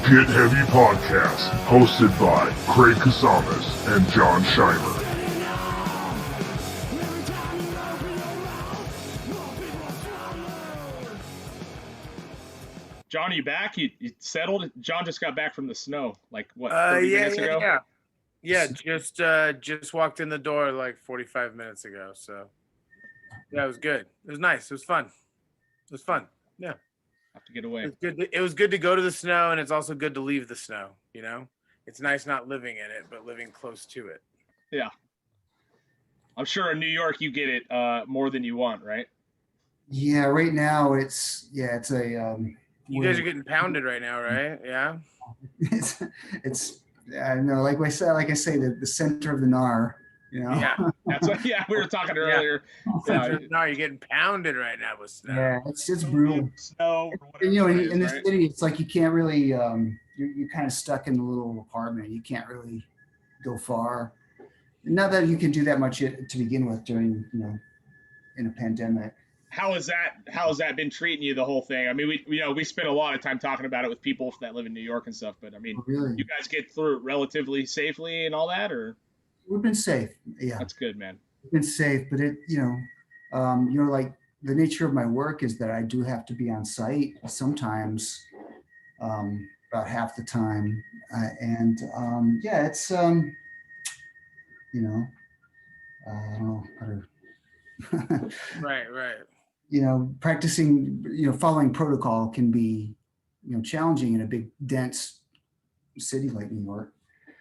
Get Heavy Podcast, hosted by Craig Casamas and John Scheimer. John, are you back? You settled? John just got back from the snow, like what, 30 minutes ago? Yeah, just walked in the door like 45 minutes ago. So yeah, it was good. It was nice. It was fun. Yeah. Have to get away. It was good to go to the snow, and it's also good to leave the snow, you know? It's nice not living in it, but living close to it. Yeah. I'm sure in New York you get it more than you want, right? Yeah, right now it's You guys are getting pounded right now, right? Yeah. it's I don't know, like I say, the center of the NAR, you know. Yeah, that's what. Yeah, we were talking earlier. No, you're getting pounded right now with snow. Yeah, it's brutal. Snow, And, you know, in the city, it's like you can't really you're kind of stuck in a little apartment. You can't really go far. Not that you can do that much to begin with during, in a pandemic. How has that been treating you, the whole thing? I mean, we spent a lot of time talking about it with people that live in New York and stuff, but I mean, really? You guys get through it relatively safely and all that, or? We've been safe. Yeah. That's good, man. We've been safe, but like the nature of my work is that I do have to be on site sometimes, about half the time. It's, I don't know how to. Right. Practicing, following protocol can be, challenging in a big, dense city like New York.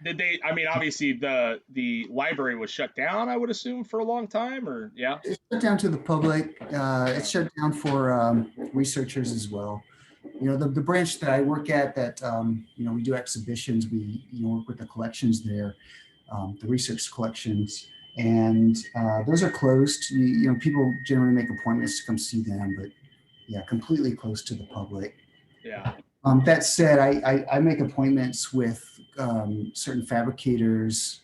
Did they? I mean, obviously the library was shut down, I would assume, for a long time, or yeah. It's shut down to the public. It's shut down for researchers as well. The branch that I work at, that we do exhibitions. We work with the collections there, the research collections. And those are closed. People generally make appointments to come see them, but yeah, completely closed to the public. Yeah. That said, I make appointments with certain fabricators,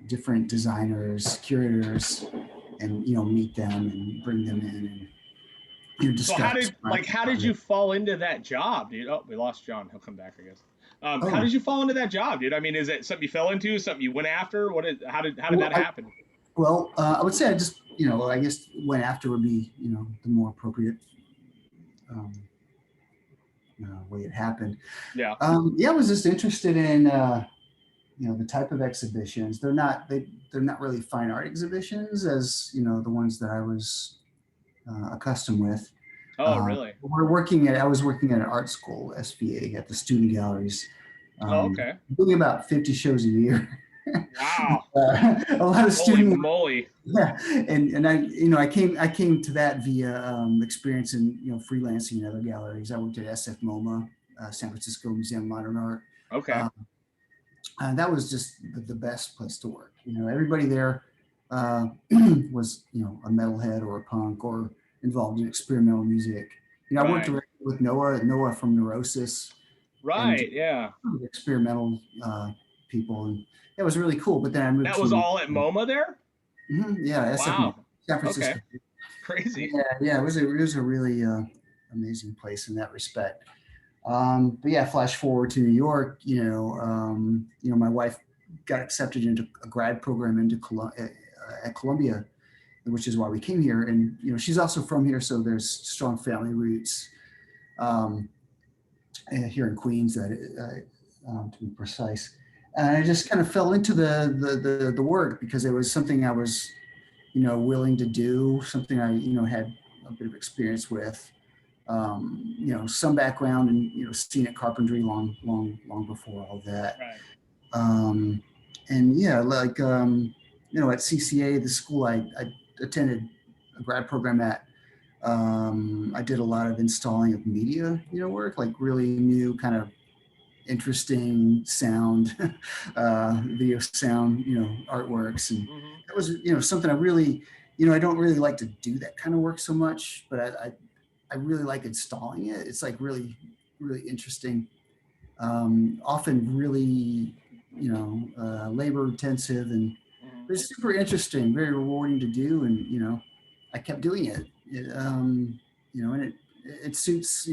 different designers, curators, and meet them and bring them in and discuss. So how did you fall into that job, dude? Oh, we lost John. He'll come back, I guess. How did you fall into that job, dude? I mean, is it something you fell into, something you went after? How did that happen? I would say I just, I guess went after would be, the more appropriate way it happened. Yeah. I was just interested in, the type of exhibitions. They're not really fine art exhibitions as, the ones that I was accustomed with. Oh, really? I was working at an art school, SVA, at the student galleries. Okay. Doing about 50 shows a year. Wow. A lot of students. Holy moly. Yeah, and I came to that via experience in freelancing in other galleries. I worked at SF MoMA, San Francisco Museum of Modern Art. Okay. And that was just the best place to work. Everybody there was a metalhead or a punk or involved in experimental music. I worked directly with Noah from Neurosis. Right. Yeah. Experimental people, and it was really cool. But then I moved. That was all at MoMA there. Mm-hmm, yeah. Wow. San Francisco. Okay. Crazy. Yeah. It was a really amazing place in that respect. But yeah, flash forward to New York. My wife got accepted into a grad program at Columbia, which is why we came here. And she's also from here, so there's strong family roots here in Queens, to be precise. And I just kind of fell into the work because it was something I was, willing to do, something I, had a bit of experience with, some background in, scenic carpentry long before all that. Right. And yeah, like, at CCA, the school I attended a grad program at, I did a lot of installing of media, work, like really new kind of interesting sound, video sound, artworks. And that was, something I really, I don't really like to do that kind of work so much, but I really like installing it. It's like really, really interesting. Often really, labor intensive, and it's super interesting, very rewarding to do. And, I kept doing it, and it suits,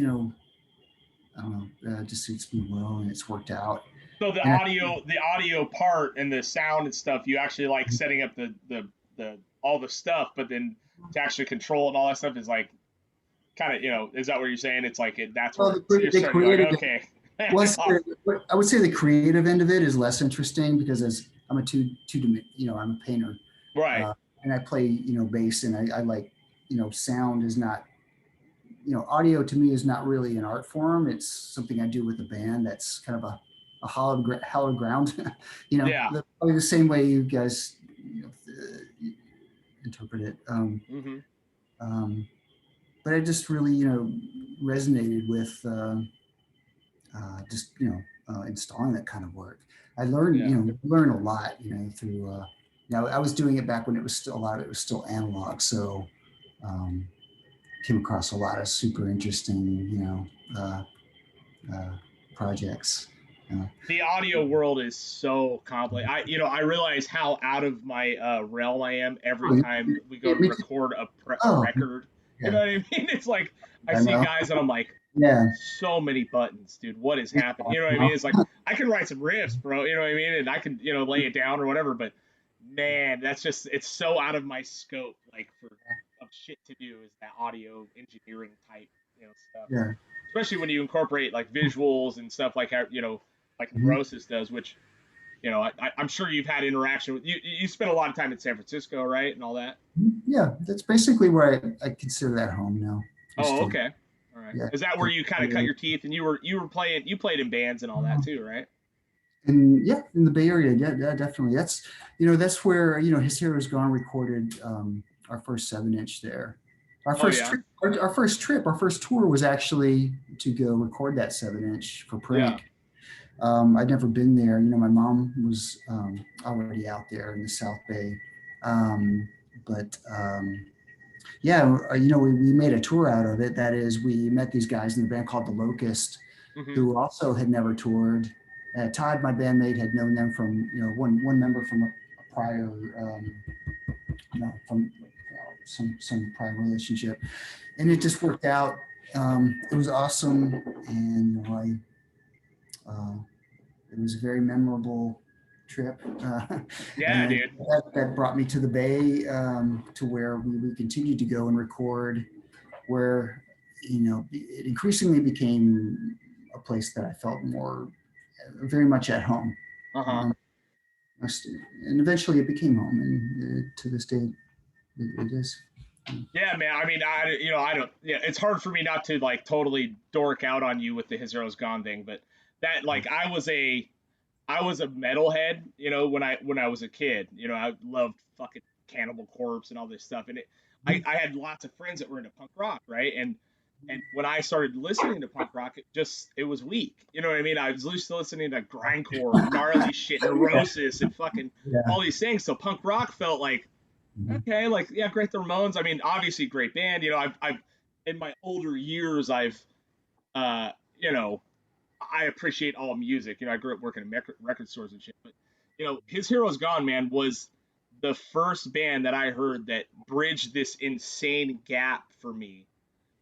I don't know, it just suits me well, and it's worked out. So And the audio part and the sound and stuff, you actually like setting up the all the stuff, but then to actually control it and all that stuff is like kind of, is that what you're saying? It's like that's well, where you're the starting. You're like, creative okay. was I would say the creative end of it is less interesting because as I'm a I'm a painter, Right. and I play bass, and I like sound is not audio to me is not really an art form. It's something I do with a band. That's kind of a hallowed ground. Yeah. Probably the same way you guys interpret it. Hmm. Um, but I just really resonated with just installing that kind of work. I learned Yeah. learn a lot through I was doing it back when it was still a lot of it was still analog, so um, came across a lot of super interesting uh, projects. The audio world is so complex. I realize how out of my realm I am every Oh, time we go to me too. record a Oh, record. You yeah, know what I mean? It's like I I see know. guys and I'm like, Yeah, so many buttons, dude. What is happening? You know what I mean? It's like I can write some riffs, bro. You know what I mean? And I can, lay it down or whatever. But man, it's so out of my scope. Like of shit to do is that audio engineering type, stuff. yeah. Especially when you incorporate like visuals and stuff like how, like Mhm. Neurosis does, which I'm sure you've had interaction with. You spent a lot of time in San Francisco, right, and all that. Yeah, that's basically where I consider that home now. Oh, okay. All right. Yeah. Is that where you kind of cut your teeth and you played in bands and all that too, right? And yeah, in the Bay Area, yeah, definitely. That's where His Hero's Gone recorded our first 7-inch there. Our Oh first yeah. trip, our first tour was actually to go record that 7-inch for Yeah. Prank. I'd never been there. My mom was already out there in the South Bay, but yeah, we made a tour out of it. That is, we met these guys in a band called The Locust, Hmm. who also had never toured. Todd, my bandmate, had known them from one member from a prior from some prior relationship, and it just worked out. It was awesome, and it was a very memorable trip, Yeah, and dude. that brought me to the Bay, to where we continued to go and record, where it increasingly became a place that I felt very much at home. Uh huh. Um, and eventually it became home, and to this day it is. Yeah, man. I mean, I don't. Yeah, it's hard for me not to like totally dork out on you with the His Hero's Gone thing, but that like I was a metalhead, when I was a kid. I loved fucking Cannibal Corpse and all this stuff. And I had lots of friends that were into punk rock, right? And when I started listening to punk rock, it was weak. You know what I mean? I was used to listening to grindcore, gnarly shit, Neurosis, and fucking Yeah. all these things. So punk rock felt like Mhm. okay, like yeah, great the Ramones. I mean, obviously great band. I've in my older years, I've uh, you know, I appreciate all music. I grew up working in record stores and shit. But His Hero's Gone, man, was the first band that I heard that bridged this insane gap for me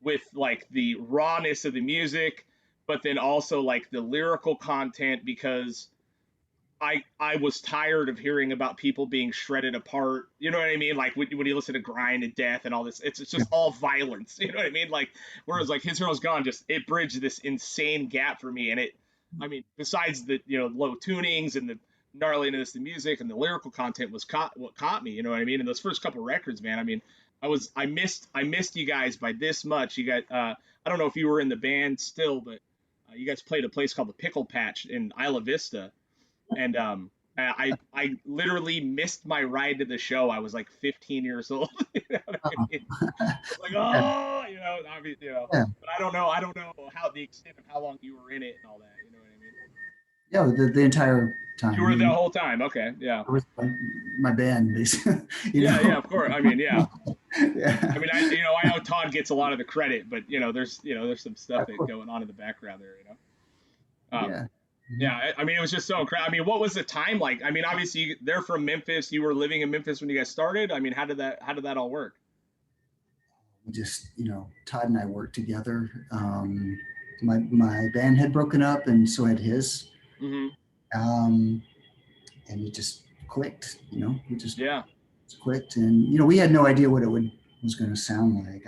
with like the rawness of the music, but then also like the lyrical content because I was tired of hearing about people being shredded apart. You know what I mean? Like when you listen to Grind and Death and all this, it's just all violence. You know what I mean? Like whereas like His Hero's Gone, just it bridged this insane gap for me. And I mean, besides the low tunings and the gnarliness of the music and the lyrical content was what caught me. You know what I mean? And those first couple records, man. I mean, I missed you guys by this much. You guys, I don't know if you were in the band still, but you guys played a place called the Pickle Patch in Isla Vista and I literally missed my ride to the show. I was like 15 years old. You know what I Uh-uh. mean? I was like, Yeah, oh, obviously, yeah, but I don't know how the extent of how long you were in it and all that. You know what I mean? yeah. The entire You time, were the whole time. Okay, yeah, it was my band, basically. yeah, yeah. Of course. I mean, yeah. I Yeah, mean, I know Todd gets a lot of the credit, but there's some stuff of that course. going on in the background there. Yeah. Yeah, Mhm. I mean, it was just so incredible. I mean, what was the time like? I mean, obviously they're from Memphis. You were living in Memphis when you guys started. I mean, how did that all work? Just Todd and I worked together. my band had broken up, and so had his. Mm-hmm. And it just clicked, we just Yeah. clicked, and we had no idea what it was going to sound like.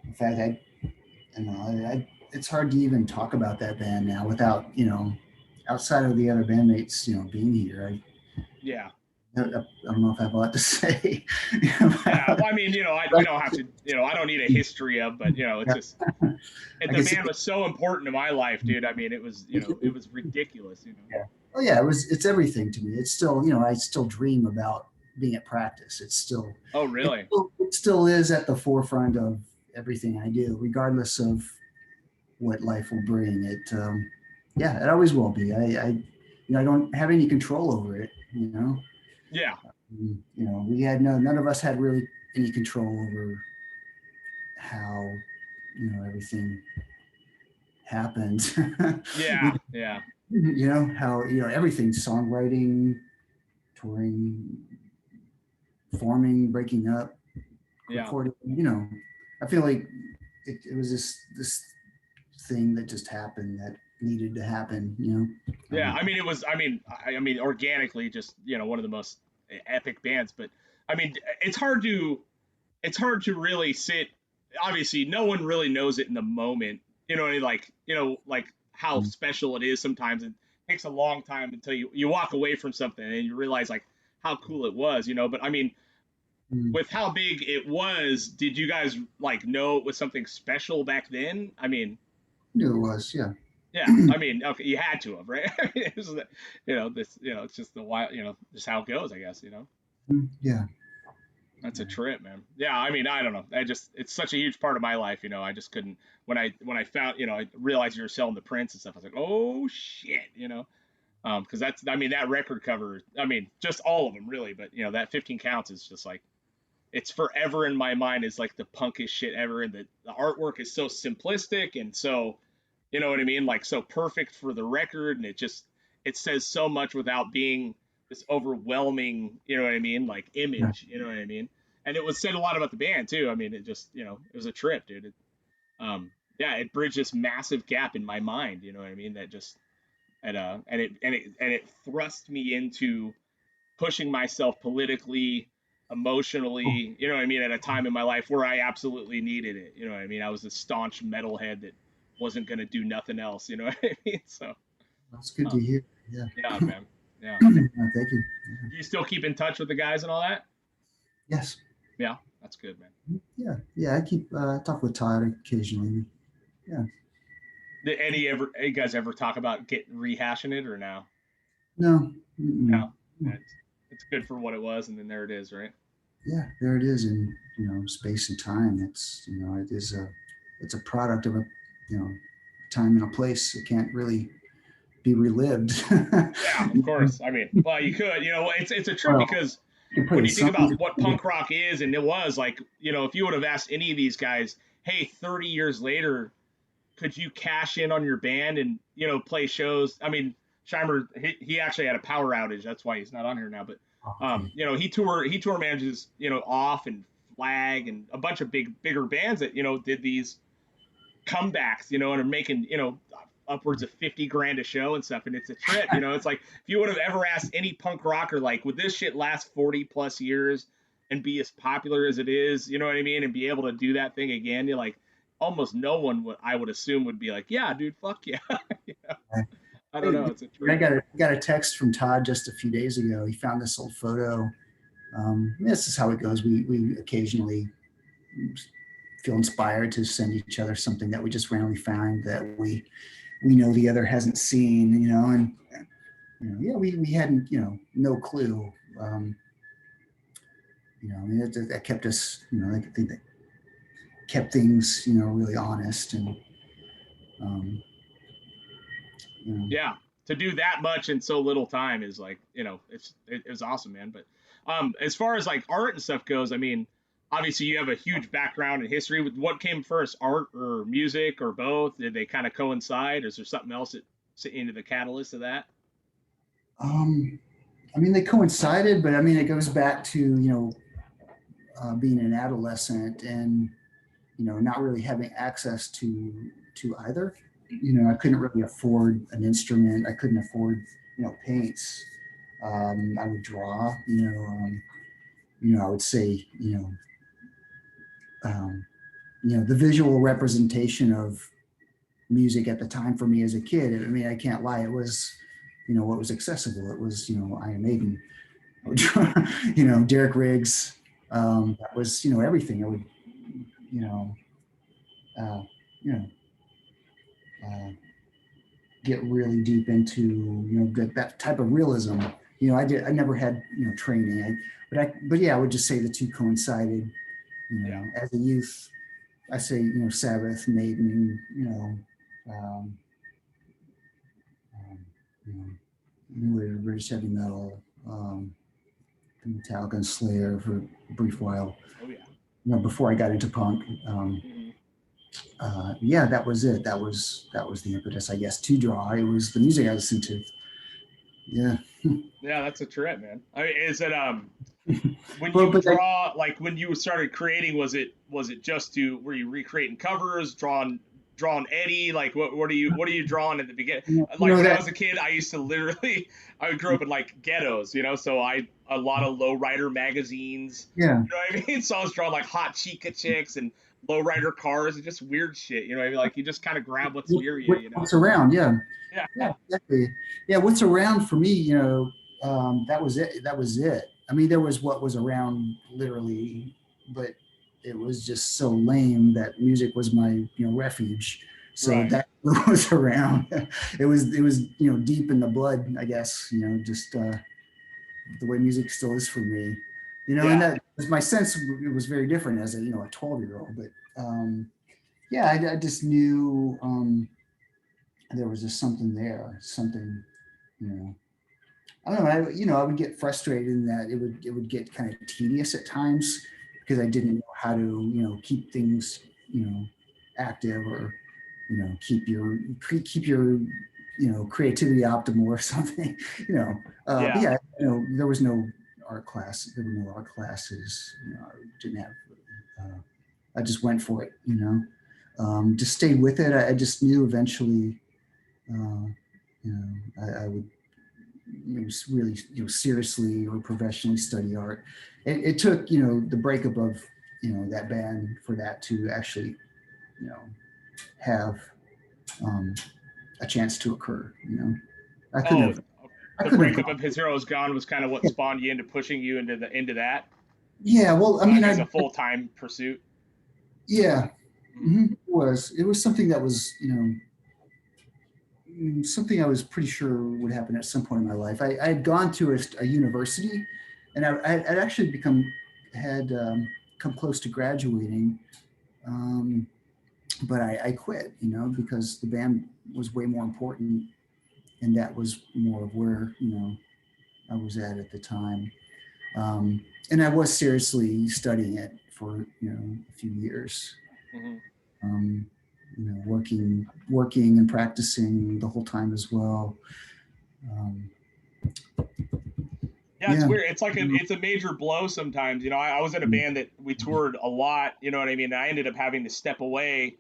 In fact, it's hard to even talk about that band now without, outside of the other bandmates, being here. Yeah. I don't know if I have a lot to say. Yeah. Well, I mean, we don't have to, I don't need a history of, but it's just, the band was so important to my life, dude. I mean, it was, it was ridiculous, Yeah. Oh yeah, it's everything to me. It's still, I still dream about being at practice. It's still. Oh, really? It still is at the forefront of everything I do, regardless of what life will bring. It always will be. I don't have any control over it. Yeah. We had none of us had really any control over how, everything happened. Yeah. Yeah. How, everything, songwriting, touring, forming, breaking up, recording, I feel like it was this thing that just happened that needed to happen, Yeah, I mean, it was. I mean, organically, just one of the most epic bands. But I mean, it's hard to really sit. Obviously, no one really knows it in the moment. Like how special it is. Sometimes it takes a long time until you walk away from something and you realize like how cool it was. But I mean, with how big it was, did you guys like know it was something special back then? I mean, knew it was, yeah. Yeah, I mean, okay, you had to have, right? This, it's just the wild, just how it goes, I guess, Yeah. That's a trip, man. Yeah, I mean, I don't know. It's such a huge part of my life, I just couldn't, when I found, I realized you were selling the prints and stuff, I was like, oh shit, because that record cover, I mean, just all of them really, but that 15 counts is just like, it's forever in my mind is like the punkest shit ever, and the artwork is so simplistic and so, you know what I mean, like so perfect for the record, and it says so much without being this overwhelming, you know what I mean, like image, you know what I mean, and it was said a lot about the band too. I mean, it just, it was a trip, dude. Yeah, it bridged this massive gap in my mind, you know what I mean, that just and it thrust me into pushing myself politically, emotionally, you know what I mean, at a time in my life where I absolutely needed it. You know what I mean? I was a staunch metalhead that wasn't gonna do nothing else, you know what I mean? So that's good to hear. Yeah. Yeah, man. Yeah. Thank you. Do you still keep in touch with the guys and all that? Yes. Yeah, that's good, man. Yeah. I keep talk with Todd occasionally. Yeah. Did any guys ever talk about rehashing it or no? No. No. It's good for what it was, and then there it is, right? Yeah, there it is in space and time. It's it's a product of a time and a place. It can't really be relived. Yeah, of course. I mean, well, you could. It's a trip because when you think about what punk rock is, and it was like, if you would have asked any of these guys, hey, 30 years later, could you cash in on your band and play shows? I mean, Scheimer, he actually had a power outage. That's why he's not on here now. But he tour manages Off and Flag and a bunch of bigger bands that did these comebacks, and are making upwards of 50 grand a show and stuff, and it's a trip. It's like if you would have ever asked any punk rocker, like, would this shit last 40 plus years and be as popular as it is, you know what I mean, and be able to do that thing again, you're like, almost no one I would assume would be like, yeah, dude, fuck yeah. I don't know. It's a trip. I got a text from Todd just a few days ago. He found this old photo. This is how it goes. We occasionally feel inspired to send each other something that we just randomly found that we know the other hasn't seen, and we hadn't, no clue. That kept us, I think that kept things, really honest and. Yeah, to do that much in so little time is like, it was awesome, man. But as far as like art and stuff goes, I mean, obviously you have a huge background in history. With what came first, art or music or both? Did they kind of coincide? Is there something else that into the catalyst of that? I mean, they coincided, but I mean, it goes back to being an adolescent and not really having access to to either. I couldn't really afford an instrument. I couldn't afford, paints. I would draw, I would say, the visual representation of music at the time for me as a kid. I mean, I can't lie. It was, what was accessible. It was, Iron Maiden, Derek Riggs. That was, everything. I would, you know, uh, you know, uh, get really deep into, that type of realism. I never had, training. But yeah, I would just say the two coincided. As a youth, I say, Sabbath, Maiden, um, you know, new British heavy metal, Metallica and Slayer for a brief while. Oh yeah. Before I got into punk. Yeah, that was it. That was the impetus, I guess, to draw. It was the music I listened to. Yeah. Yeah, that's a trip, man. I mean, is it when you draw, like when you started creating, was it just were you recreating covers, drawing Eddie? Like what are you drawing at the beginning? Like when I was a kid, I used to literally I grew up in like ghettos, so a lot of lowrider magazines. Yeah. You know what I mean? So I was drawing like hot chica chicks and lowrider cars and just weird shit. You know what I mean? Like you just kind of grab what's near you. What's around? Yeah. Yeah. Yeah. Exactly. Yeah. What's around for me? That was it. That was it. I mean, there was what was around literally, but it was just so lame that music was my, refuge. So Right. that was around. It was, deep in the blood, I guess, just the way music still is for me, and that was my sense. It was very different as a 12-year-old, but yeah, I just knew there was just something there, something, I don't know. I would get frustrated in that it would get kind of tedious at times because I didn't know how to, keep things, active or, keep your, creativity optimal or something, But yeah, there was no art class. There were no art classes. I didn't have. I just went for it. Just stayed with it. I just knew eventually, I would. Really, seriously or professionally study art. It took, the breakup of, that band for that to actually, have a chance to occur. I couldn't have. The breakup of His Hero Is Gone was kind of what spawned you into pushing you into that. Yeah, well, I mean, as a full-time pursuit. Yeah, it was something that was, something I was pretty sure would happen at some point in my life. I had gone to a university, and I'd actually come close to graduating, but I quit, because the band was way more important, and that was more of where I was at the time, and I was seriously studying it for a few years. Mm-hmm. Working and practicing the whole time as well. It's weird. It's like it's a major blow sometimes. I was in a band that we toured a lot. You know what I mean? I ended up having to step away.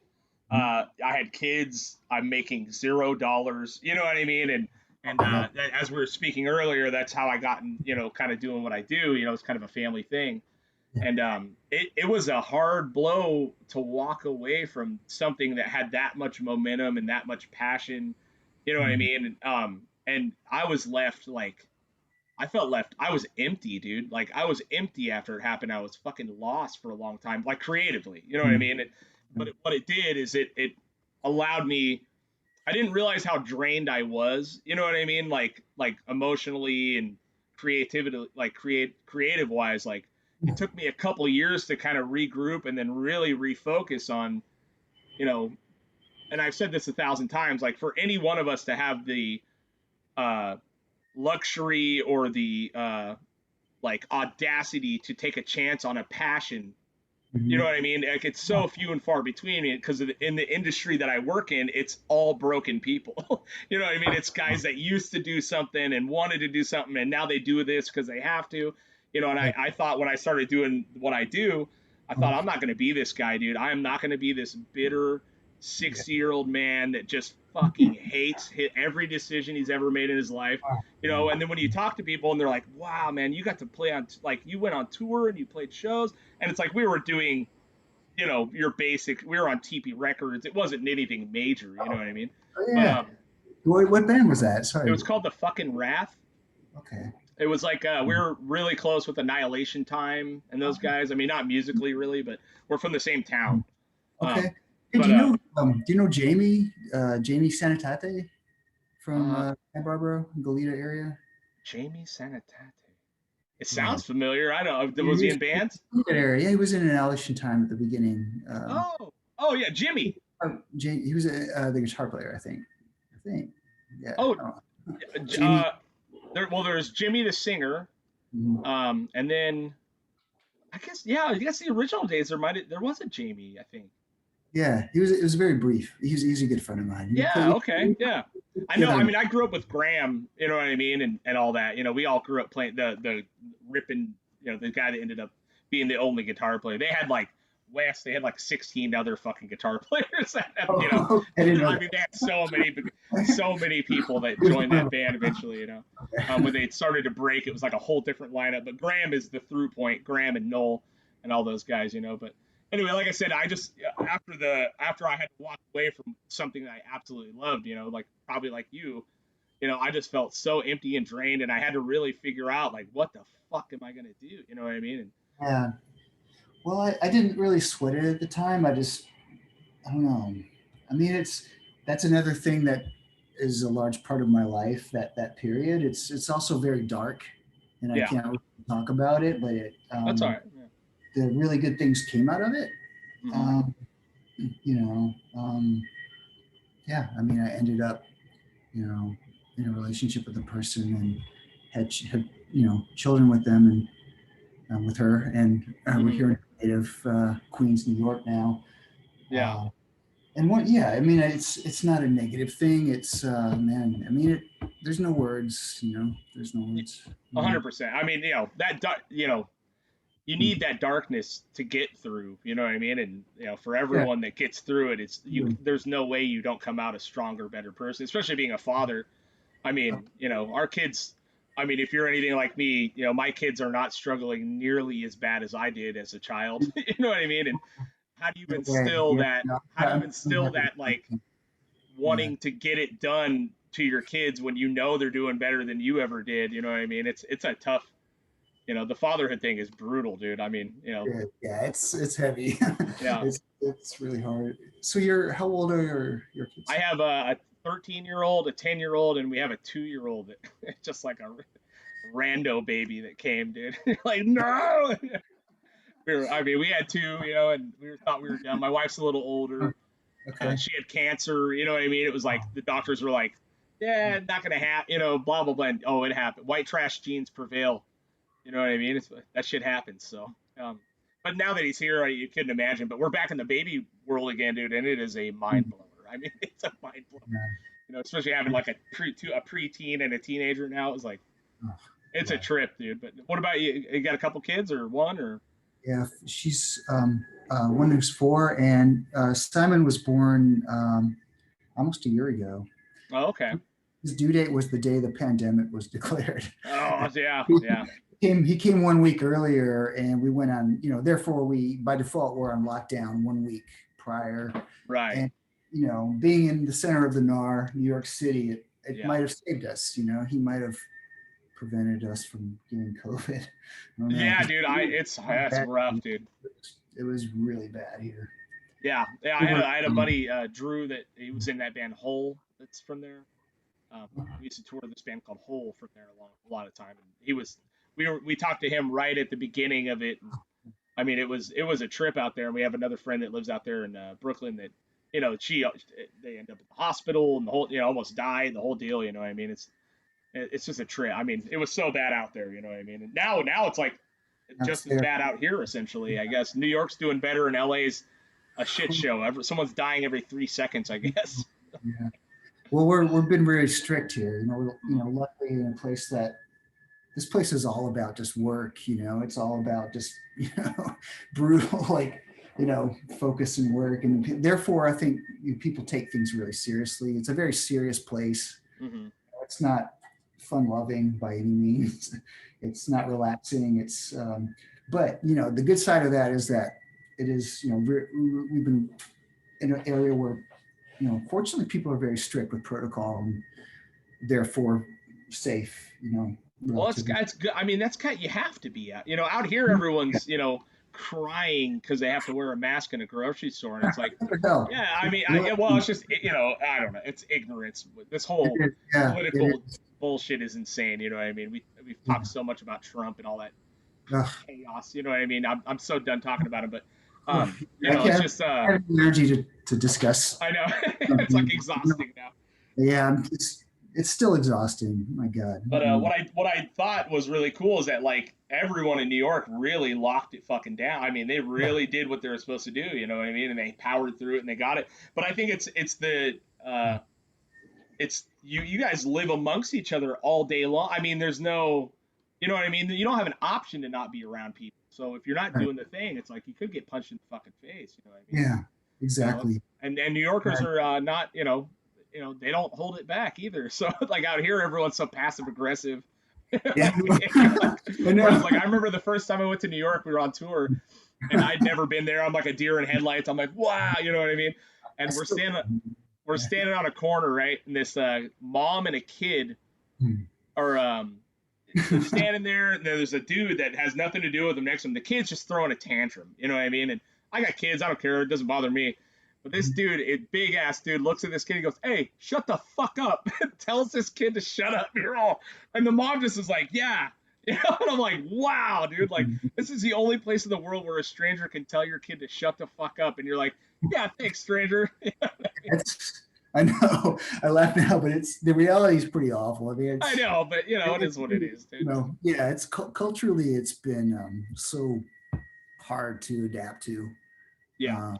I had kids. I'm making $0. You know what I mean? And as we were speaking earlier, that's how I got kind of doing what I do. It's kind of a family thing. And it was a hard blow to walk away from something that had that much momentum and that much passion. You know what I mean? And I was left I felt left. I was empty, dude. Like I was empty after it happened. I was fucking lost for a long time, like creatively. You know what I mean? But what it did is it allowed me. I didn't realize how drained I was. You know what I mean? Like emotionally and creativity, like creative wise. Like it took me a couple of years to kind of regroup and then really refocus on, and I've said this 1,000 times. Like for any one of us to have the luxury or the like audacity to take a chance on a passion. You know what I mean? Like it's so few and far between because in the industry that I work in, it's all broken people. You know what I mean? It's guys that used to do something and wanted to do something and now they do this because they have to. And I thought when I started doing what I do, I thought I'm not going to be this guy, dude. I am not going to be this bitter, 60-year-old man that just fucking hates every decision he's ever made in his life, you know. And then when you talk to people and they're like, wow, man, you got to play on, like, you went on tour and you played shows, and it's like we were doing, you know, your basic, we were on TP Records. It wasn't anything major, you know what I mean? Oh, But yeah. What band was that? Sorry. it was called The Fucking Wrath. Okay. It was like we were really close with Annihilation Time and those guys. I mean, not musically really, but we're from the same town. Okay. Hey, but, do you know Jamie Sanitate from Santa Barbara, Goleta area? Jamie Sanitate. It sounds familiar. I don't know. Was he in bands? Area. Yeah, he was in Annihilation Time at the beginning. Oh yeah, Jimmy. He was the guitar player, I think. Yeah. Oh, there's Jimmy the singer, and then I guess the original days there was a Jamie, I think. Yeah, it was very brief. He's a good friend of mine. Okay. I know. I mean, I grew up with Graham, you know what I mean, and all that. You know, we all grew up playing the ripping, you know, the guy that ended up being the only guitar player. They had like West, they had like 16 other fucking guitar players. You know, I mean, they had so many people that joined that band eventually. You know, when they started to break, it was like a whole different lineup. But Graham is the through point. Graham and Noel and all those guys. You know, but anyway, like I said, I just after I had to walk away from something that I absolutely loved, you know, like probably like you know, I just felt so empty and drained, and I had to really figure out like what the fuck am I gonna do? You know what I mean? And, yeah. Well, I didn't really sweat it at the time. I don't know. I mean, that's another thing that is a large part of my life. That period. It's also very dark, and I can't really talk about it. But that's all right. The really good things came out of it. You know, yeah. I mean, I ended up, you know, in a relationship with a person and had you know, children with them and with her, and we're here in native Queens, New York now. Yeah. And I mean, it's not a negative thing. It's man, I mean, there's no words, you know, there's no words. 100%. I mean, you know, you know, you need that darkness to get through, you know what I mean? And, you know, for everyone that gets through it, there's no way you don't come out a stronger, better person, especially being a father. I mean, you know, our kids, I mean, if you're anything like me, you know, my kids are not struggling nearly as bad as I did as a child. You know what I mean? And how do you instill that? How do you instill that, like, wanting to get it done to your kids when you know they're doing better than you ever did? You know what I mean? It's a tough, you know, the fatherhood thing is brutal, dude. I mean, you know. Yeah, it's heavy. Yeah. It's really hard. So how old are your kids? I have a 13-year-old, a 10-year-old, and we have a 2-year-old that just like a rando baby that came, dude. Like, no. We had two, you know, and thought we were done. My wife's a little older. Okay. She had cancer, you know what I mean? It was like the doctors were like, yeah, not gonna happen, you know, blah blah blah. And, oh, it happened. White trash genes prevail. You know what I mean? That shit happens. So, but now that he's here, you couldn't imagine. But we're back in the baby world again, dude, and it is a mind blower. I mean, it's a mind blower. Yeah. You know, especially having like a preteen and a teenager now. It's like, it's a trip, dude. But what about you? You got a couple kids or one or? Yeah, she's one who's 4, and Simon was born almost a year ago. Oh, okay. His due date was the day the pandemic was declared. Oh, yeah. He came 1 week earlier, and we went on, you know, therefore we, by default, were on lockdown 1 week prior. Right. And, you know, being in the center of the NAR, New York City, it might have saved us, you know, he might have prevented us from getting COVID. Yeah, dude, that's rough, dude. It was really bad here. Yeah. I had a buddy, Drew, that he was in that band Hole. That's from there. We used to tour this band called Hole from there a lot of time, and we talked to him right at the beginning of it. And, I mean, it was a trip out there, and we have another friend that lives out there in Brooklyn that, you know, they end up at the hospital and the whole, you know, almost died, the whole deal. You know what I mean? It's just a trip. I mean, it was so bad out there, you know what I mean? And now it's like just as bad out here, essentially. I guess New York's doing better, and LA's a shit show. Someone's dying every 3 seconds, I guess. Yeah. Well, we've been very strict here. You know, luckily in a place this place is all about just work. You know, it's all about just, you know, brutal, like focus and work, and therefore I think people take things really seriously. It's a very serious place. Mm-hmm. It's not fun loving by any means. It's not relaxing. It's but the good side of that is that it is we've been in an area where fortunately people are very strict with protocol and therefore safe. Well, it's good. I mean, that's kind. You have to be out. Out here, everyone's crying because they have to wear a mask in a grocery store, and it's like, yeah. I mean, well, it's just I don't know. It's ignorance. This whole political bullshit is insane. You know what I mean? We've talked so much about Trump and all that chaos. You know what I mean? I'm so done talking about him, but it's just I have energy to discuss. I know it's like exhausting now. Yeah, it's still exhausting. My God. But what I thought was really cool is that like everyone in New York really locked it fucking down. I mean, they really did what they were supposed to do. You know what I mean? And they powered through it and they got it. But I think it's you guys live amongst each other all day long. I mean, there's no, you know what I mean? You don't have an option to not be around people. So if you're not doing the thing, it's like you could get punched in the fucking face. You know what I mean? Yeah, exactly. And New Yorkers are not, they don't hold it back either. So like out here, everyone's so passive aggressive. Yeah. Like I remember the first time I went to New York, we were on tour, and I'd never been there. I'm like a deer in headlights. I'm like, wow, you know what I mean? And we're standing on a corner, right? And this mom and a kid are standing there, and there's a dude that has nothing to do with them next to him. The kid's just throwing a tantrum, you know what I mean? And I got kids, I don't care, it doesn't bother me. But this dude, a big ass dude, looks at this kid and goes, "Hey, shut the fuck up!" Tells this kid to shut up. And the mom just is like, "Yeah." And I'm like, wow, dude, like this is the only place in the world where a stranger can tell your kid to shut the fuck up, and you're like, "Yeah, thanks, stranger." I know. I laugh now, but the reality is pretty awful. I mean, I know, but it is what it is, dude. Yeah, it's culturally, it's been so hard to adapt to. Yeah.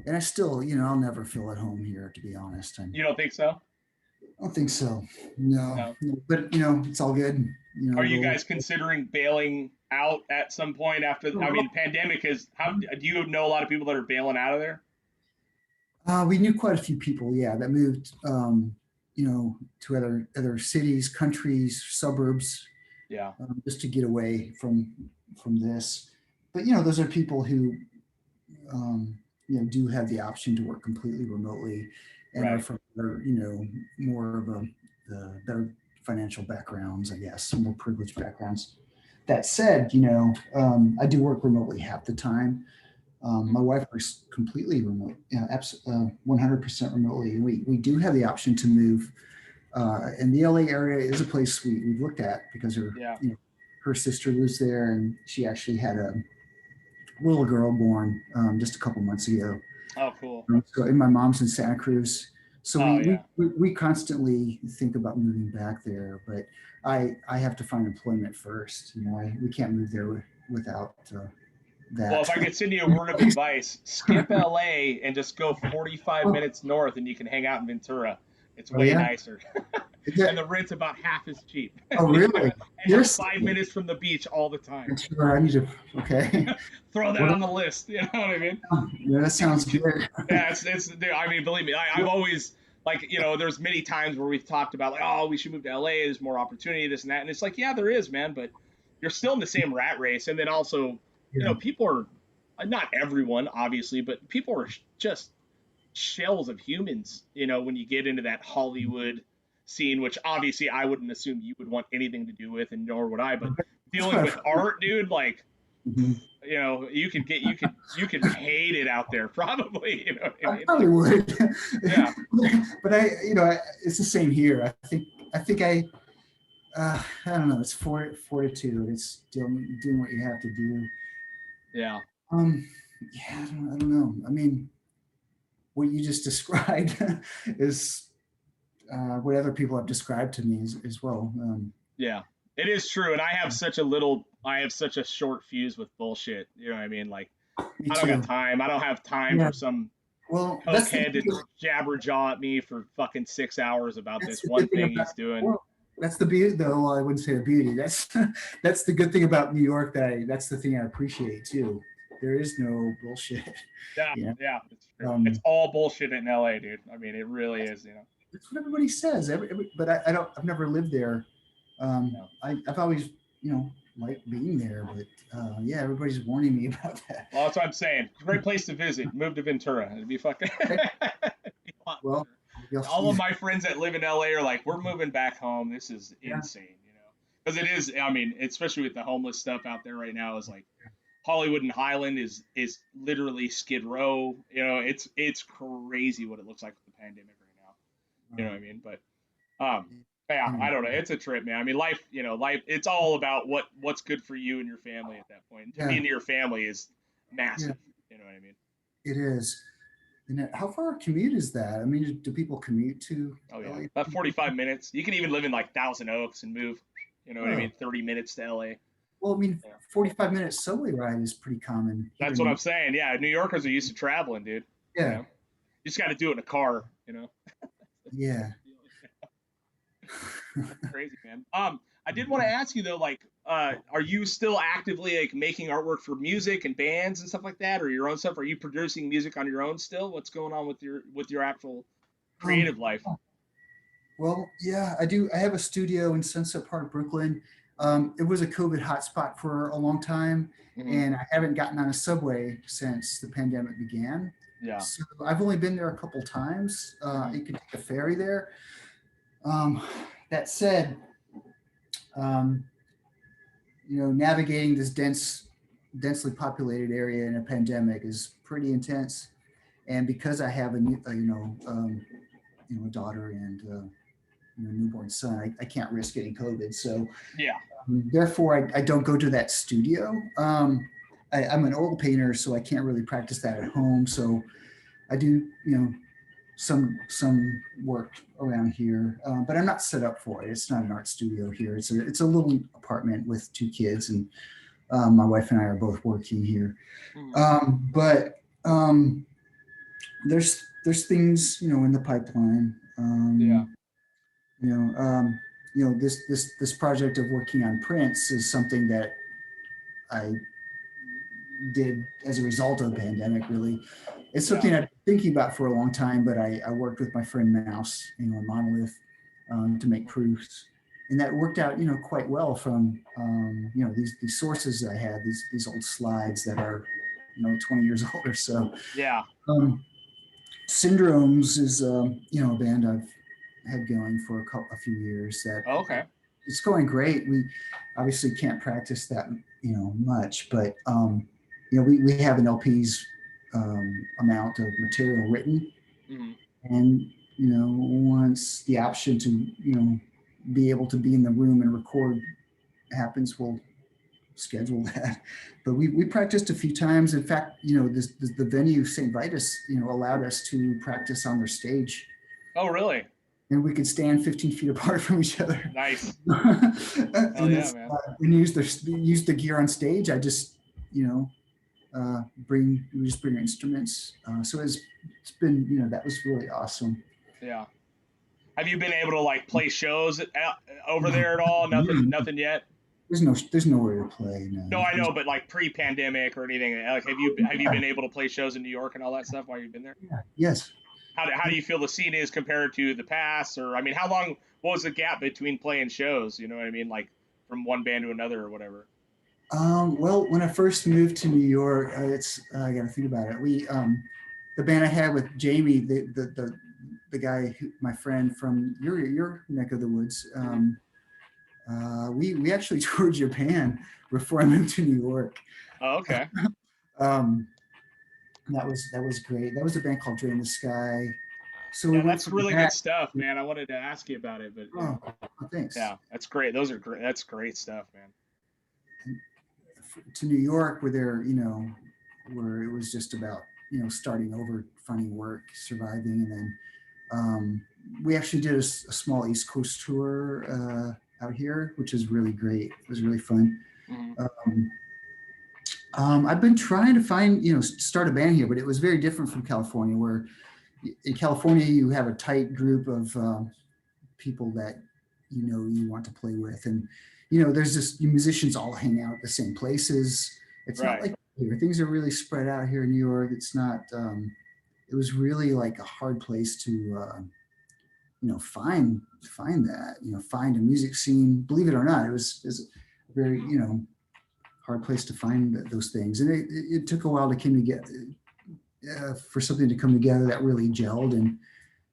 And I still, I'll never feel at home here, to be honest. You don't think so? I don't think so. No. But it's all good. Are you guys considering bailing out at some point after? I mean, pandemic is. How do you know a lot of people that are bailing out of there? We knew quite a few people, that moved, to other cities, countries, suburbs, just to get away from this. But those are people who, do have the option to work completely remotely, and are from more of the better financial backgrounds, I guess, more privileged backgrounds. That said, I do work remotely half the time. My wife works completely remote, 100% remotely. We do have the option to move, and the LA area is a place we've looked at because her sister lives there, and she actually had a little girl born just a couple months ago. Oh, cool. And my mom's in Santa Cruz, so we constantly think about moving back there, but I have to find employment first. We can't move there without that. Well, if I could send you a word of advice, skip LA and just go 45 minutes north, and you can hang out in Ventura. It's way nicer. And the rent's about half as cheap. Oh, really? And you're 5 minutes from the beach all the time. Sure, I need to. Okay. Throw that on the list. You know what I mean? Yeah, that sounds good. Yeah, it's. I mean, believe me, I've always there's many times where we've talked about like, oh, we should move to LA. There's more opportunity, this and that, and it's like, yeah, there is, man, but you're still in the same rat race, and then also, people are not everyone, obviously, but people are just shells of humans. When you get into that Hollywood scene, which obviously I wouldn't assume you would want anything to do with, and nor would I, but dealing with art, dude, like, you could hate it out there probably. I probably would. Yeah. But it's the same here. I think I don't know. It's fortitude. It's doing what you have to do. Yeah. I don't know. I mean, what you just described is what other people have described to me as well. Yeah, it is true. And I have such a short fuse with bullshit. You know what I mean? Like, I don't have time. I don't have time for some cokehead to jabber jaw at me for fucking 6 hours about this one thing he's doing. Well, that's the beauty, though. Well, I wouldn't say the beauty. That's the good thing about New York. That's the thing I appreciate too. there is no bullshit. Yeah, You know? yeah, it's true. Um, It's all bullshit in LA, dude. I mean, it really is, you know. that's what everybody says. But I don't. I've never lived there. No. I've always, liked being there. But yeah, everybody's warning me about that. Well, that's what I'm saying. Great place to visit. Move to Ventura. It'd be fucking. It'd be a lot Well, better. All of my friends that live in LA are like, we're moving back home. This is yeah, insane, you know. Because it is. I mean, especially with the homeless stuff out there right now, is like Hollywood and Highland is literally Skid Row. You know, it's crazy what it looks like with the pandemic right now. You know what I mean? But yeah, I don't know. It's a trip, man. I mean, life, life. It's all about what's good for you and your family at that point. And to be yeah, into your family is yeah, massive. You know what I mean? it is. And how far a commute is that? I mean, do people commute to Oh yeah, LA? about 45 minutes. You can even live in like Thousand Oaks and move. You know what I Oh, mean? 30 minutes to LA. well, I mean, Yeah. 45-minute subway ride is pretty common here That's in what New I'm York. saying. Yeah, New Yorkers are used to traveling, dude. You Yeah, know, you just got to do it in a car. You know. yeah. Crazy, man. I did want to ask you though, like, are you still actively like making artwork for music and bands and stuff like that, or your own stuff? Are you producing music on your own still? What's going on with your actual Um, creative life? well, yeah, I do. I have a studio in Sunset Park, Brooklyn. It was a COVID hotspot for a long time, Hmm. and I haven't gotten on a subway since the pandemic began. Yeah. So I've only been there a couple times. Hmm. You can take a ferry there. Um, that said, um, navigating this densely populated area in a pandemic is pretty intense. And because I have a daughter and newborn son, I can't risk getting COVID. So Yeah. therefore, I don't go to that studio. I'm an oil painter, so I can't really practice that at home. So I do, some work around here, but I'm not set up for it. It's not an art studio here. It's a little apartment with two kids, and my wife and I are both working here. Hmm. But there's things in the pipeline. Yeah. This project of working on prints is something that I did as a result of the pandemic. Really, it's Yeah. something I've been thinking about for a long time. But I worked with my friend Mouse, Monolith, to make proofs, and that worked out, quite well from these sources that I had, these old slides that are 20 years old or so. Yeah. Um, Syndromes is a band I've had going for a few years that Okay. it's going great. We obviously can't practice that much, but we have an LP's amount of material written, Hmm. and once the option to be able to be in the room and record happens, we'll schedule that. But we practiced a few times. In fact, the venue St. Vitus allowed us to practice on their stage, Oh, really? and we could stand 15 feet apart from each other. Nice. Hell And yeah, it's man. and use the gear on stage. I just bring our instruments. So it's been that was really awesome. Yeah. Have you been able to like play shows over there at all? Nothing yet. There's nowhere to play. No, No, I know, but like pre-pandemic or anything, like have you yeah, been able to play shows in New York and all that stuff while you've been there? yeah, yes. How do you feel the scene is compared to the past? Or I mean, how long what was the gap between playing shows? You know what I mean, like from one band to another or whatever. Well, when I first moved to New York, I got to think about it. The band I had with Jamie, the guy, my friend from your neck of the woods. Hmm. We actually toured Japan before I moved to New York. Oh, okay. Um, that was great. That was a band called Drain the Sky. So we Yeah, went that's from really good that. stuff, man. I wanted to ask you about it, but yeah, Oh, thanks. yeah, that's great. Those are great. That's great stuff, man. To New York, where it was just about starting over, finding work, surviving, and then we actually did a small East Coast tour out here, which is really great. It was really fun. Hmm. I've been trying to find, start a band here, but it was very different from California, where in California you have a tight group of people that you want to play with, and there's just musicians all hang out at the same places, It's not Right. like here. Things are really spread out here in New York. It's not. It was really like a hard place to find that, find a music scene. Believe it or not, it was a very hard place to find those things, and it took a while to come together, for something to come together that really gelled. And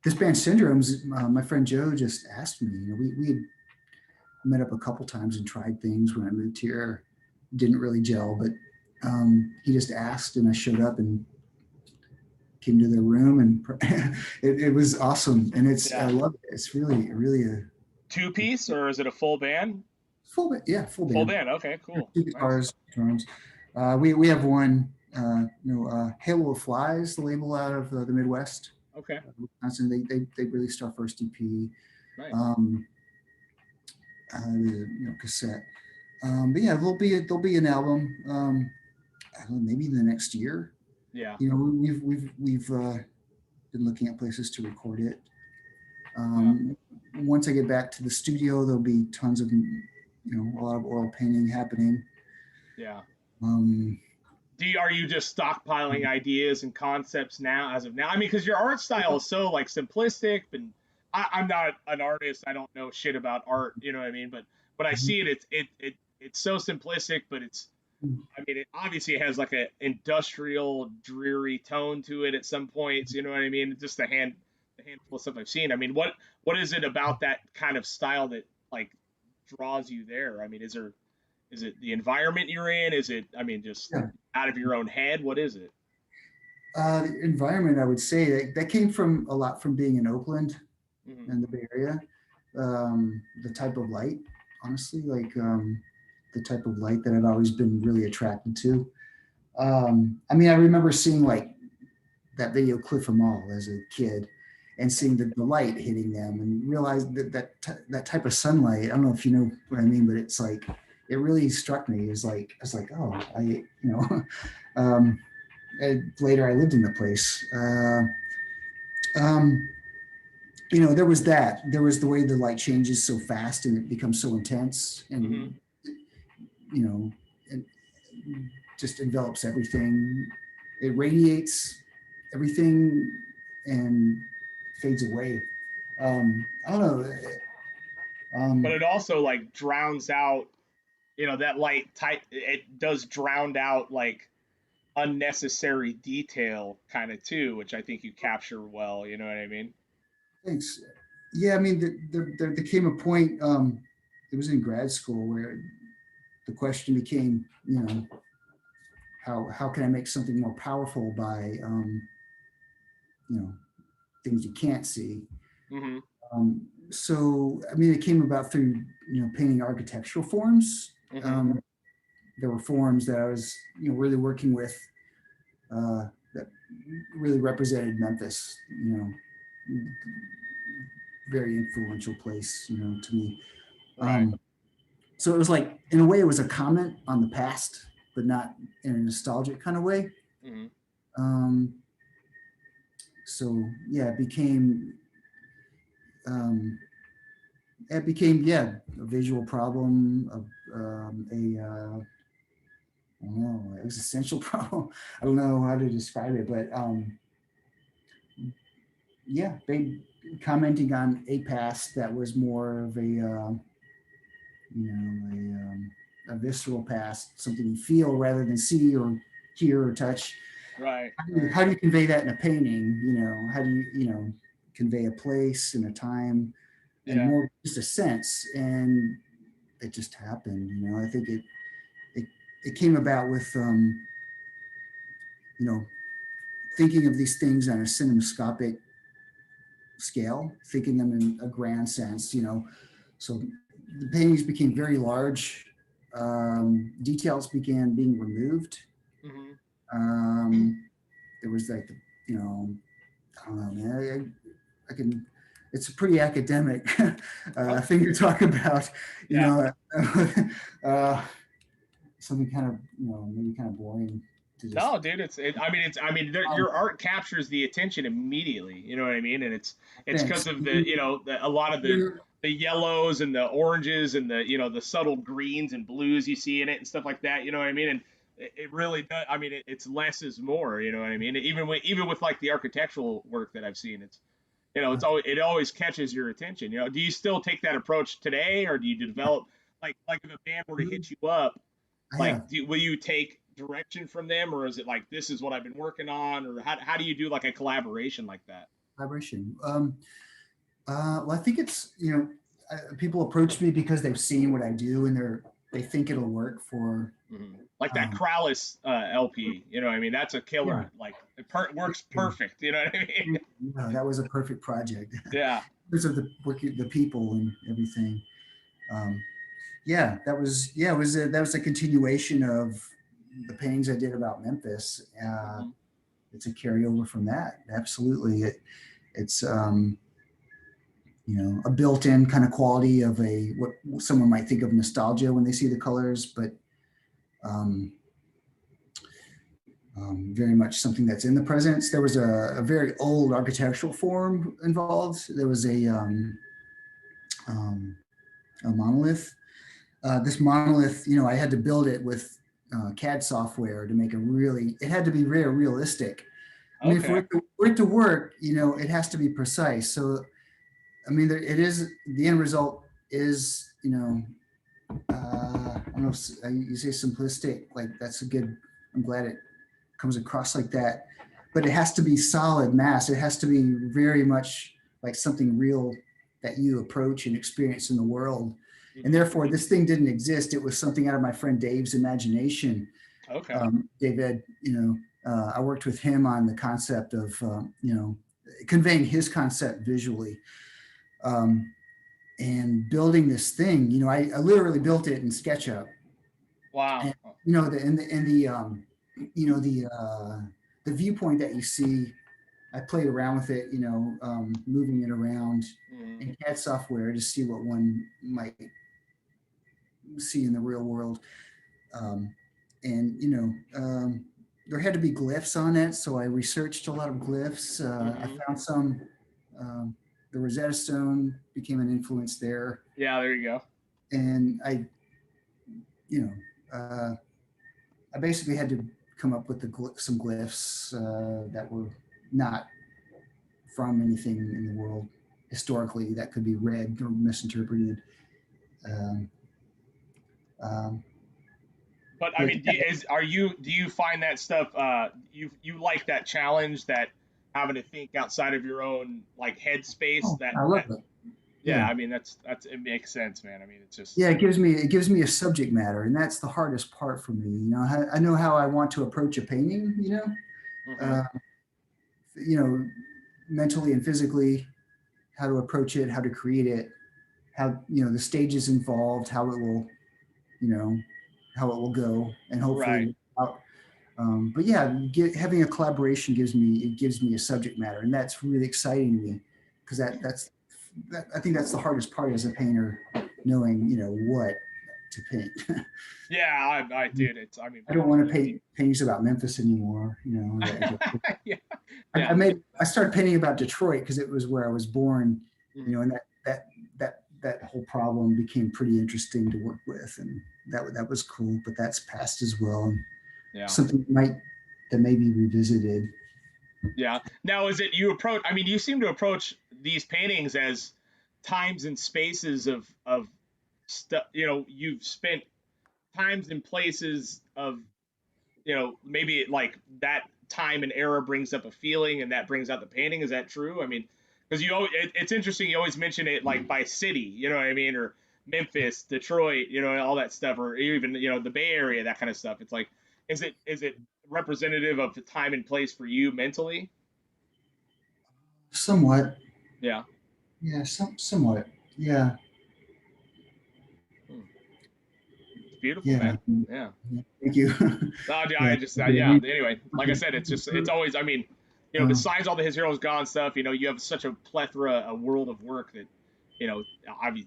this band Syndromes, my friend Joe just asked me. We had met up a couple times and tried things when I moved here. Didn't really gel, but he just asked, and I showed up and came to their room, and it was awesome. And I love it. It's really a Two-piece, or is it a full band? full band. Yeah, full band. Full band. Okay, cool. Two guitars, drums. We have one. Halo of Flies, the label out of the Midwest. Okay. Wisconsin. They released our first EP. Nice. Cassette. But yeah, there'll be an album. I don't know, maybe the next year. Yeah. We've been looking at places to record it. Once I get back to the studio, there'll be tons of a lot of oil painting happening. Yeah. Are you just stockpiling ideas and concepts now, as of now? I mean, because your art style is so like simplistic, and I'm not an artist. I don't know shit about art. You know what I mean? But I see it's so simplistic, but it obviously has like a industrial, dreary tone to it at some points. You know what I mean? Just the handful of stuff I've seen. I mean, what is it about that kind of style that like draws you there? I mean, is it the environment you're in? Is it, just out of your own head? What is it? The environment, I would say that came from a lot from being in Oakland and the Bay Area. The type of light, honestly, like the type of light that I've always been really attracted to. I remember seeing like that video Cliff 'Em All as a kid, and seeing the light hitting them, and realized that type of sunlight. I don't know if you know what I mean, but it's like, it really struck me. It's like, I was like, oh, later I lived in the place. There was that. There was the way the light changes so fast and it becomes so intense, and it just envelops everything. It radiates everything and fades away. I don't know. But it also like drowns out, that light type. It does drown out like unnecessary detail kind of too, which I think you capture well. You know what I mean? Thanks. Yeah, there came a point. It was in grad school where the question became, how can I make something more powerful by, things you can't see. So it came about through painting architectural forms. There were forms that I was really working with that really represented Memphis. Very influential place, to me. Right. So it was like, in a way, it was a comment on the past, but not in a nostalgic kind of way. So yeah, it became a visual problem, I don't know, existential problem. I don't know how to describe it, but commenting on a past that was more of a visceral past, something you feel rather than see or hear or touch. Right. How do you convey that in a painting? How do you convey a place and a time, and more just a sense? And it just happened. I think it came about with thinking of these things on a cinemascopic scale, thinking them in a grand sense. So the paintings became very large. Details began being removed. There was like, I don't know, man. I can. It's a pretty academic thing to talk about. Something kind of, maybe kind of boring. No, dude, your art captures the attention immediately. You know what I mean? And it's because of a lot of the yellows and the oranges and the subtle greens and blues you see in it and stuff like that. You know what I mean? And it really does. I mean, it's less is more. You know what I mean? Even with like the architectural work that I've seen, it's it always catches your attention. Do you still take that approach today, or do you develop like if a band were to hit you up, like Yeah, will you take direction from them, or is it like this is what I've been working on, or how do you do like a collaboration like that? collaboration. Well, I think it's, people approach me because they've seen what I do and they think it'll work for, Like that um, Krallis LP, I mean, that's a yeah, killer. Like works perfect. You know what I mean? that was a perfect project Yeah. because of the people and everything. Um, yeah, that was a continuation of the paintings I did about Memphis. Hmm. It's a carryover from that. Absolutely. It's, a built-in kind of quality of what someone might think of nostalgia when they see the colors, but um, very much something that's in the presence. There was a very old architectural form involved. There was um, a monolith. This monolith, I had to build it with CAD software to make it had to be very realistic. I mean, Okay. for it to work, it has to be precise. So, I mean, the end result is, I don't know if you say simplistic, like that's I'm glad it comes across like that, but it has to be solid mass. It has to be very much like something real that you approach and experience in the world. And Hmm. therefore, this thing didn't exist. It was something out of my friend Dave's imagination. Okay. David, I worked with him on the concept of, conveying his concept visually. Um, and building this thing, I literally built it in SketchUp. Wow. And the viewpoint that you see, I played around with it, moving it around Hmm. in CAD software to see what one might see in the real world. Um, and there had to be glyphs on it, so I researched a lot of glyphs. I Hmm. found some. Um, the Rosetta Stone became an influence there, Yeah, there you go. and you know, I basically had to come up with some glyphs that were not from anything in the world historically that could be read or misinterpreted. Um, um, But I but mean, do you find that stuff you like that challenge, that having to think outside of your own like headspace, oh, I love that it. yeah, Yeah, I mean that's it makes sense, man. I mean, it's just yeah. It gives me a subject matter, and that's the hardest part for me. I know how I want to approach a painting. hmm. Uh, you know, mentally and physically, how to approach it, how to create it, how the stages involved, you know, how it will go, and Right. hopefully out. But yeah, having a collaboration gives me a subject matter, and that's really exciting to me because I think that's the hardest part as a painter, knowing what to paint. Yeah, I dude, it's I mean, I don't want to paint paintings about Memphis anymore. yeah, I yeah. made I started painting about Detroit because it was where I was born, Mhm. and that whole problem became pretty interesting to work with, and that was cool. But that's past as well, and Yeah. something that may be revisited. Yeah. Now, is it you approach? I mean, you seem to approach these paintings as times and spaces of stuff. You've spent times and places of maybe like that time and era brings up a feeling, and that brings out the painting. Is that true? I mean, because it's interesting. You always mention it like by city. You know what I mean? Or Memphis, Detroit. All that stuff, or even the Bay Area, that kind of stuff. It's like, is it representative of the time and place for you mentally? Somewhat, Yeah. yeah, somewhat, yeah, Hmm. It's beautiful, yeah. man. Yeah. Thank you. No, dude, Yeah, I just yeah. Anyway, like I said, it's always. I mean, uh, besides all the His Heroes Gone stuff, you have such a plethora, a world of work that, you know,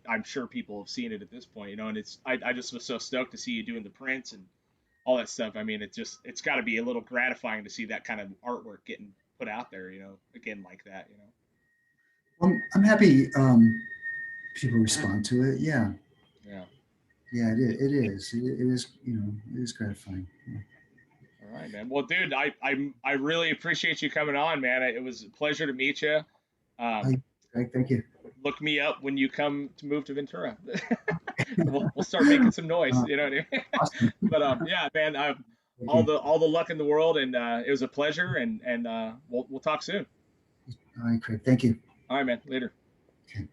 I'm sure people have seen it at this point, and I just was so stoked to see you doing the prints and all that stuff. I mean, it's got to be a little gratifying to see that kind of artwork getting put out there, again like that. I'm happy people respond to it. Yeah, Yeah. yeah, it is. It is, it is gratifying. Yeah. right, man. Well, dude, I really appreciate you coming on, man. It was a pleasure to meet you. Hi, Greg, thank you. Look me up when you come to move to Ventura. We'll start making some noise. Uh, You know what I mean? Awesome. But yeah, man. Thank All you. the luck in the world, and it was a pleasure. And we'll talk soon. All right, Craig. Thank you. All right, man. Later. Okay.